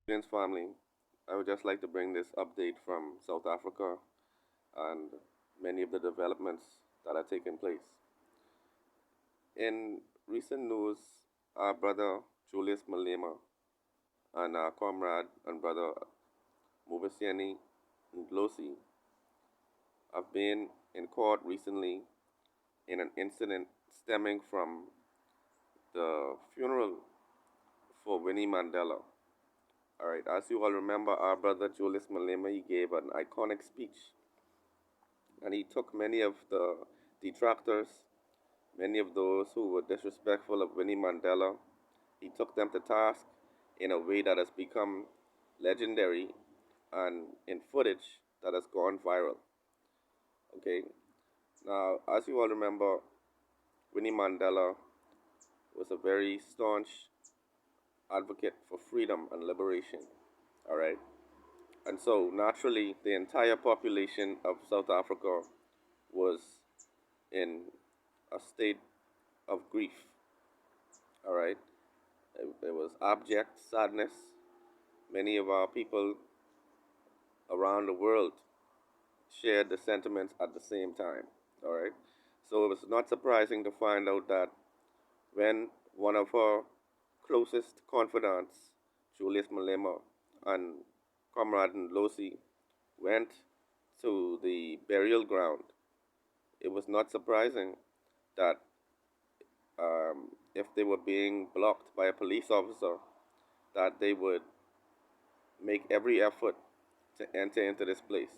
Julian's family, I would just like to bring this update from South Africa and many of the developments that are taking place. In recent news, our brother Julius Malema and our comrade and brother Mbuyesini Ndlozi have been in court recently in an incident stemming from the funeral for Winnie Mandela. All right, as you all remember, our brother Julius Malema, he gave an iconic speech and he took many of the detractors, many of those who were disrespectful of Winnie Mandela. He took them to task in a way that has become legendary and in footage that has gone viral. Okay, now as you all remember, Winnie Mandela was a very staunch advocate for freedom and liberation. All right, and so naturally, the entire population of South Africa was in a state of grief. All right, there was abject sadness. Many of our people around the world shared the sentiments at the same time. All right, so it was not surprising to find out that when one of her closest confidants, Julius Malema, and Comrade Ndlozi went to the burial ground, it was not surprising that if they were being blocked by a police officer, that they would make every effort to enter into this place.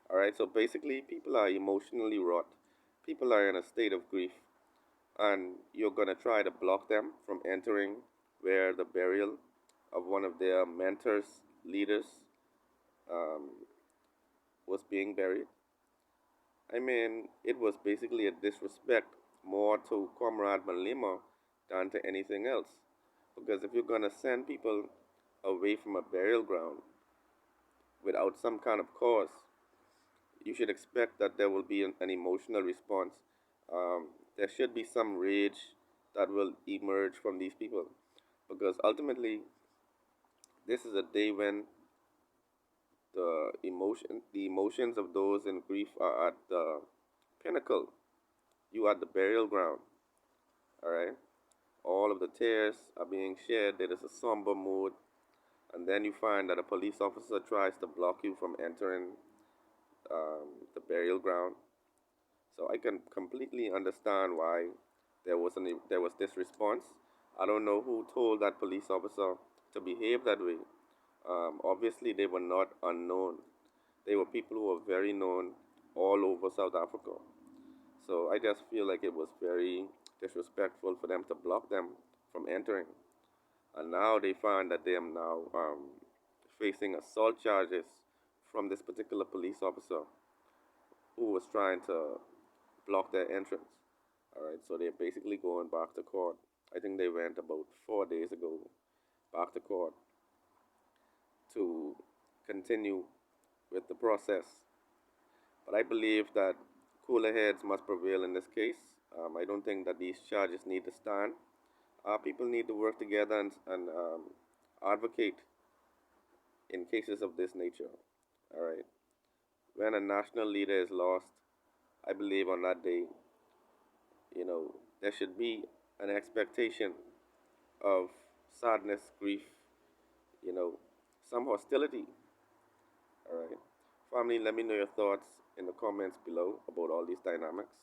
All right, so basically, people are emotionally wrought. People are in a state of grief, and you're gonna try to block them from entering where the burial of one of their mentors, leaders, um, was being buried. I mean, it was basically a disrespect more to Comrade Malema than to anything else. Because if you're gonna send people away from a burial ground without some kind of cause, you should expect that there will be an emotional response. There should be some rage that will emerge from these people, because ultimately, this is a day when the emotions of those in grief are at the pinnacle. You are at the burial ground. All right. All of the tears are being shed. There is a somber mood, and then you find that a police officer tries to block you from entering the burial ground. So I can completely understand why there was this response. I don't know who told that police officer to behave that way. Obviously, they were not unknown. They were people who were very known all over South Africa. So I just feel like it was very disrespectful for them to block them from entering. And now they find that they are now facing assault charges from this particular police officer who was trying to block their entrance. All right, so they're basically going back to court. I think they went about 4 days ago back to court to continue with the process. But I believe that cooler heads must prevail in this case. I don't think that these charges need to stand. People need to work together and advocate in cases of this nature. All right. When a national leader is lost, I believe on that day, there should be an expectation of sadness, grief, you know, some hostility. All right. Family, let me know your thoughts in the comments below about all these dynamics.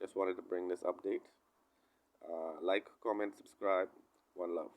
Just wanted to bring this update. Like, comment, subscribe. One love.